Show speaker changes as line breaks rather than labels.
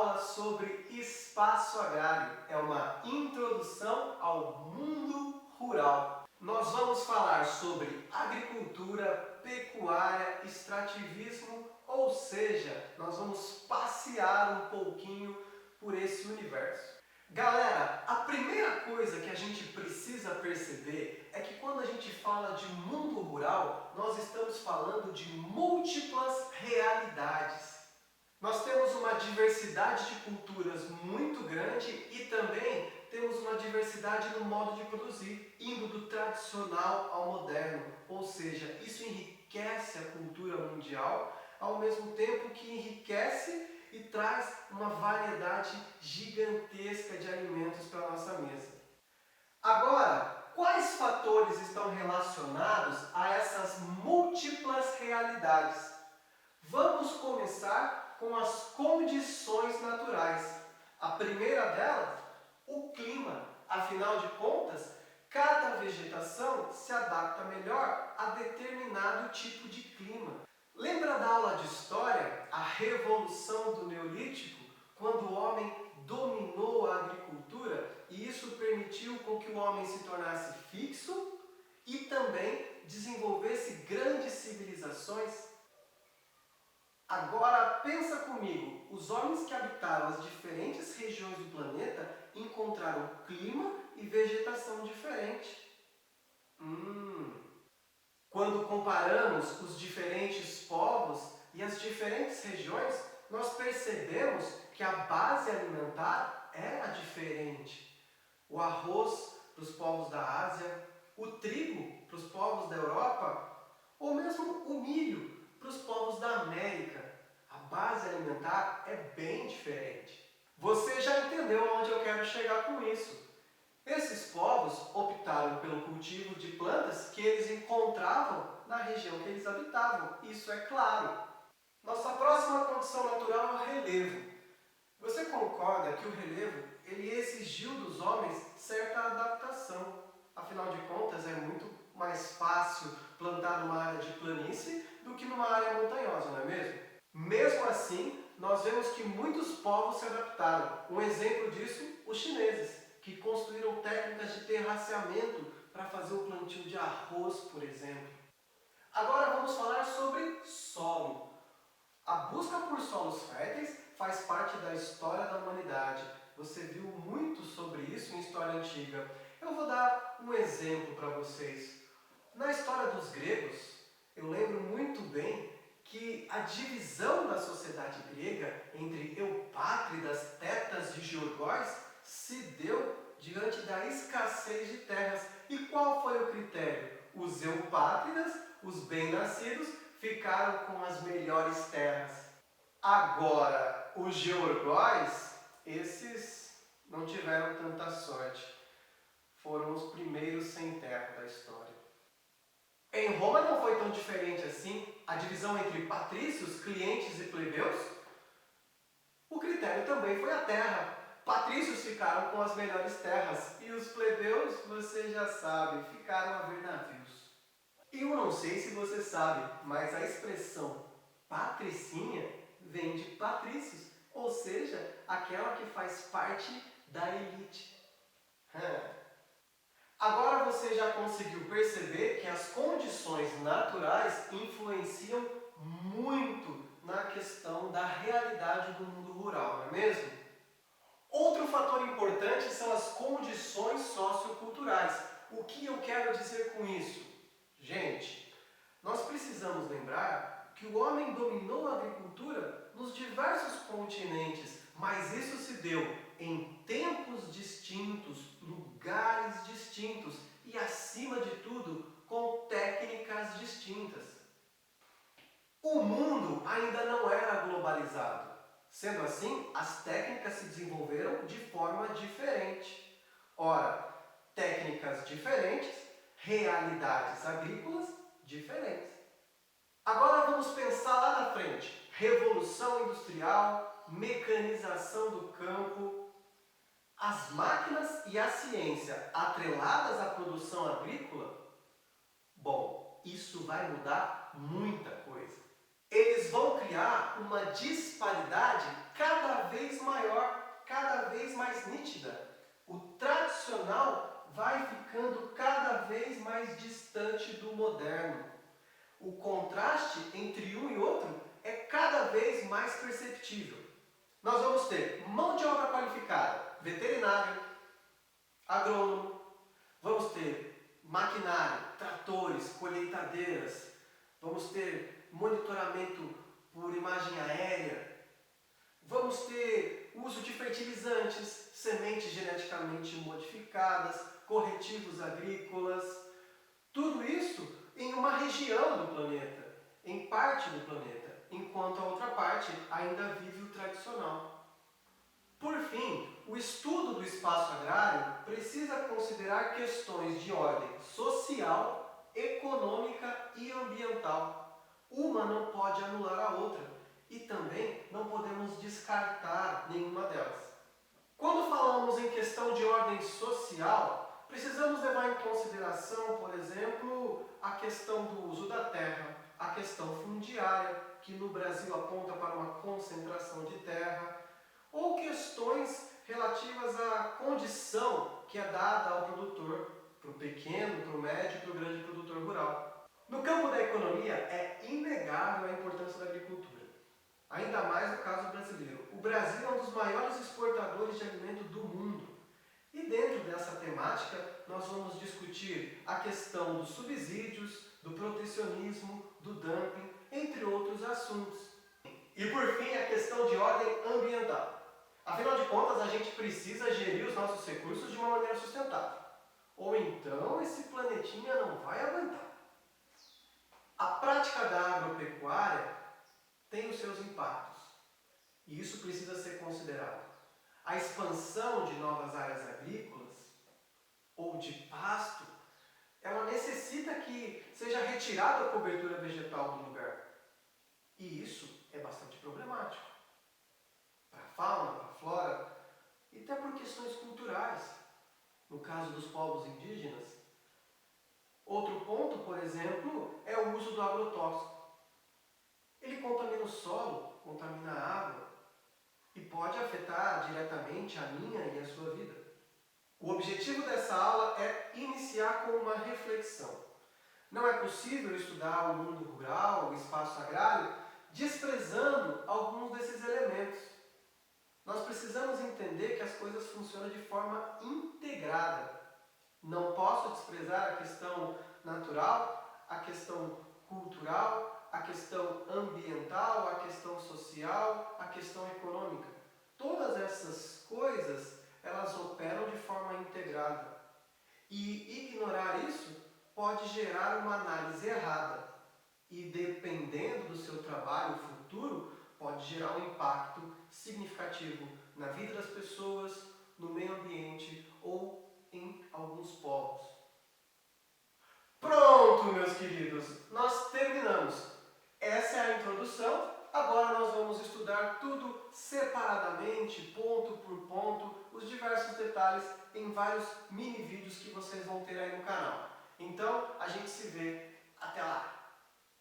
aula sobre espaço agrário. É uma introdução ao mundo rural. Nós vamos falar sobre agricultura, pecuária, extrativismo, ou seja, nós vamos passear um pouquinho por esse universo. Galera, a primeira coisa que a gente precisa perceber é que quando a gente fala de mundo rural, nós estamos falando de múltiplas realidades. Nós temos uma diversidade de culturas muito grande e também temos uma diversidade no modo de produzir, indo do tradicional ao moderno. Ou seja, isso enriquece a cultura mundial, ao mesmo tempo que enriquece e traz uma variedade gigantesca de alimentos para a nossa mesa. Agora, quais fatores estão relacionados a essas múltiplas realidades? Vamos começar com as condições naturais. A primeira delas, o clima. Afinal de contas, cada vegetação se adapta melhor a determinado tipo de clima. Lembra da aula de história, a revolução do Neolítico, quando o homem dominou a agricultura e isso permitiu com que o homem se tornasse fixo e também desenvolvesse grandes civilizações? Agora pensa comigo, os homens que habitaram as diferentes regiões do planeta encontraram clima e vegetação diferente. Quando comparamos os diferentes povos e as diferentes regiões, nós percebemos que a base alimentar era diferente. O arroz para os povos da Ásia, o trigo para os povos da Europa, ou mesmo o milho para os povos da América. A base alimentar é bem diferente. Você já entendeu onde eu quero chegar com isso. Esses povos optaram pelo cultivo de plantas que eles encontravam na região que eles habitavam. Isso é claro. Nossa próxima condição natural é o relevo. Você concorda que o relevo ele exigiu dos homens certa adaptação? Afinal de contas, é muito mais fácil plantar numa área de planície do que numa área montanhosa, não é mesmo? Mesmo assim, nós vemos que muitos povos se adaptaram. Um exemplo disso, os chineses, que construíram técnicas de terraceamento para fazer o plantio de arroz, por exemplo. Agora vamos falar sobre solo. A busca por solos férteis faz parte da história da humanidade. Você viu muito sobre isso em história antiga. Eu vou dar um exemplo para vocês. Na história dos gregos, eu lembro muito bem que a divisão da sociedade grega entre eupátridas, tetas e georgóis se deu diante da escassez de terras. E qual foi o critério? Os eupátridas, os bem-nascidos, ficaram com as melhores terras. Agora, os georgóis, esses não tiveram tanta sorte. Foram os primeiros sem terra da história. Em Roma não foi tão diferente assim. A divisão entre patrícios, clientes e plebeus, o critério também foi a terra. Patrícios ficaram com as melhores terras e os plebeus, você já sabe, ficaram a ver navios. Eu não sei se você sabe, mas a expressão patricinha vem de patrícios, ou seja, aquela que faz parte da elite. Agora você já conseguiu perceber que as condições naturais influenciam muito na questão da realidade do mundo rural, não é mesmo? Outro fator importante são as condições socioculturais. O que eu quero dizer com isso? Gente, nós precisamos lembrar que o homem dominou a agricultura nos diversos continentes, mas isso se deu em tempos distintos, lugares distintos e, acima de tudo, com técnicas distintas. O mundo ainda não era globalizado. Sendo assim, as técnicas se desenvolveram de forma diferente. Ora, técnicas diferentes, realidades agrícolas diferentes. Agora vamos pensar lá na frente. Revolução industrial, mecanização do campo, as máquinas e a ciência atreladas à produção agrícola. Bom, isso vai mudar muita coisa. Eles vão criar uma disparidade cada vez maior mais perceptível. Nós vamos ter mão de obra qualificada, veterinário, agrônomo, vamos ter maquinário, tratores, colheitadeiras, vamos ter monitoramento por imagem aérea, vamos ter uso de fertilizantes, sementes geneticamente modificadas, corretivos agrícolas, tudo isso em uma região do planeta, em parte do planeta, enquanto a outra parte ainda vive o tradicional. Por fim, o estudo do espaço agrário precisa considerar questões de ordem social, econômica e ambiental. Uma não pode anular a outra e também não podemos descartar nenhuma delas. Quando falamos em questão de ordem social, precisamos levar em consideração, por exemplo, a questão do uso da terra, a questão fundiária, que no Brasil aponta para uma concentração de terra, ou questões relativas à condição que é dada ao produtor, para o pequeno, para o médio e para o grande produtor rural. No campo da economia, é inegável a importância da agricultura, ainda mais no caso brasileiro. O Brasil é um dos maiores exportadores de alimento do mundo. E dentro dessa temática, nós vamos discutir a questão dos subsídios, do protecionismo, do dumping, entre outros assuntos. E por fim, a questão de ordem ambiental. Afinal de contas, a gente precisa gerir os nossos recursos de uma maneira sustentável. Ou então esse planetinha não vai aguentar. A prática da agropecuária tem os seus impactos. E isso precisa ser considerado. A expansão de novas áreas agrícolas ou de pasto, ela necessita que seja retirada a cobertura vegetal do lugar. E isso é bastante problemático. Para a fauna, para a flora, e até por questões culturais. No caso dos povos indígenas. Outro ponto, por exemplo, é o uso do agrotóxico. Ele contamina o solo, contamina a água e pode afetar diretamente a minha e a sua vida. O objetivo dessa aula é iniciar com uma reflexão. Não é possível estudar o mundo rural, o espaço agrário, desprezando alguns desses elementos. Nós precisamos entender que as coisas funcionam de forma integrada. Não posso desprezar a questão natural, a questão cultural, a questão ambiental, a questão social, a questão econômica. Todas essas coisas, elas operam de forma integrada. E ignorar isso pode gerar uma análise errada. E dependendo do seu trabalho futuro, pode gerar um impacto significativo na vida das pessoas, no meio ambiente ou em alguns povos. Pronto, meus queridos, nós terminamos. Essa é a introdução. Agora nós vamos estudar tudo separadamente, ponto por ponto, os diversos detalhes em vários mini vídeos que vocês vão ter aí no canal. Então, a gente se vê. Até lá!